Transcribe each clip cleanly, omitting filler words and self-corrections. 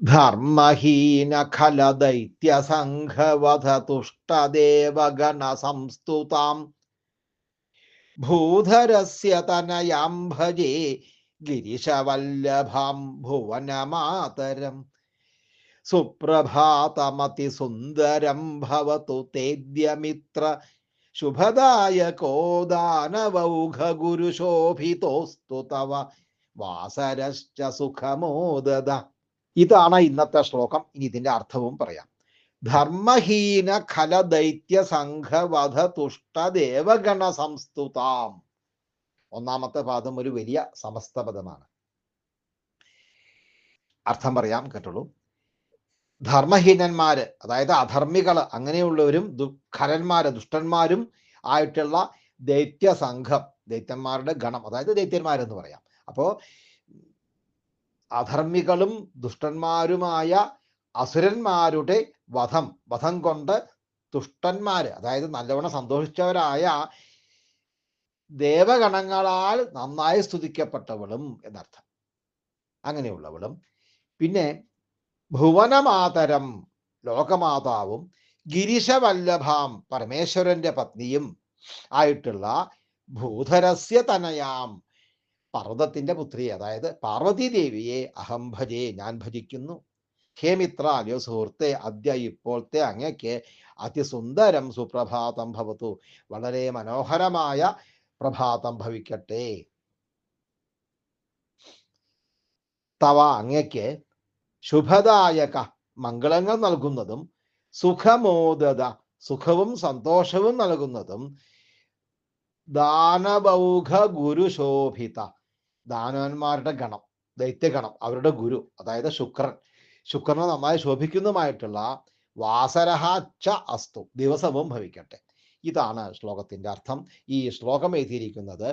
ധർമ്മഹീന ഖല ദൈത്യ സംഘവധ തുഷ്ടദേവഗണ സംസ്തുതാം ഭൂധരസ്യ തനയാം ഭജേ ഗിരിശവല്ലഭാം ഭുവനമാതരം. സുപ്രഭാതമതിസുന്ദരം ഭവതു തേദ്യമിത്ര ശുഭദായകോ ദാനവൗഘഗുരുശോഭിതോസ്തു തവ വാസരശ്ച സുഖമോദത. ഇതാണ് ഇന്നത്തെ ശ്ലോകം. ഇനി ഇതിൻ്റെ അർത്ഥവും പറയാം. ധർമ്മഹീന ഖല ദൈത്യ സംഘവധ തുഷ്ട ദേവഗണ സംസ്തുതാം. ഒന്നാമത്തെ പാദം ഒരു വലിയ സമസ്ത പദമാണ്. അർത്ഥം പറയാം, കേട്ടോളൂ. ധർമ്മഹീനന്മാര്, അതായത് അധർമ്മികള്, അങ്ങനെയുള്ളവരും ഖരന്മാര്, ദുഷ്ടന്മാരും ആയിട്ടുള്ള ദൈത്യ സംഘം, ദൈത്യന്മാരുടെ ഗണം, അതായത് ദൈത്യന്മാരെന്ന് പറയാം. അപ്പോ അധർമ്മികളും ദുഷ്ടന്മാരുമായ അസുരന്മാരുടെ വധം കൊണ്ട് തുഷ്ടന്മാര്, അതായത് നല്ലവണ്ണം സന്തോഷിച്ചവരായ ദേവഗണങ്ങളാൽ നന്നായി സ്തുതിക്കപ്പെട്ടവളും എന്നർത്ഥം. അങ്ങനെയുള്ളവളും പിന്നെ ഭുവനമാതരം ലോകമാതാവും ഗിരിശവല്ലഭാം പരമേശ്വരന്റെ പത്നിയും ആയിട്ടുള്ള ഭൂധരസ്യ തനയാം പർവ്വതത്തിന്റെ പുത്രി, അതായത് പാർവതി ദേവിയെ അഹം ഭജേ, ഞാൻ ഭജിക്കുന്നു. ഹേ മിത്ര, അല്ലയോ സുഹൃത്തെ, അദ്യ ഇപ്പോഴത്തെ അങ്ങയ്ക്ക് അതിസുന്ദരം സുപ്രഭാതം ഭവതു, വളരെ മനോഹരമായ പ്രഭാതം ഭവിക്കട്ടെ. തവ, അങ്ങയ്ക്ക് ശുഭദായക, മംഗളങ്ങൾ നൽകുന്നതും സുഖമോദത, സുഖവും സന്തോഷവും നൽകുന്നതും ദാനവൗഘ ഗുരുശോഭിത, ദാനവന്മാരുടെ ഗണം, ദൈത്യഗണം, അവരുടെ ഗുരു, അതായത് ശുക്രനെ നന്നായി ശോഭിക്കുന്നതുമായിട്ടുള്ള വാസരഹ ച അസ്തു, ദിവസവും ഭവിക്കട്ടെ. ഇതാണ് ശ്ലോകത്തിന്റെ അർത്ഥം. ഈ ശ്ലോകം എഴുതിയിരിക്കുന്നത്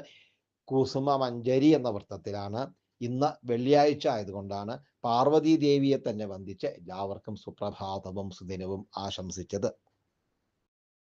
കുസുമമഞ്ജരി എന്ന വൃത്തത്തിലാണ്. ഇന്ന് വെള്ളിയാഴ്ച ആയതുകൊണ്ടാണ് പാർവതി ദേവിയെ തന്നെ വന്ദിച്ച് എല്ലാവർക്കും സുപ്രഭാതവും സുദിനവും ആശംസിച്ചത്.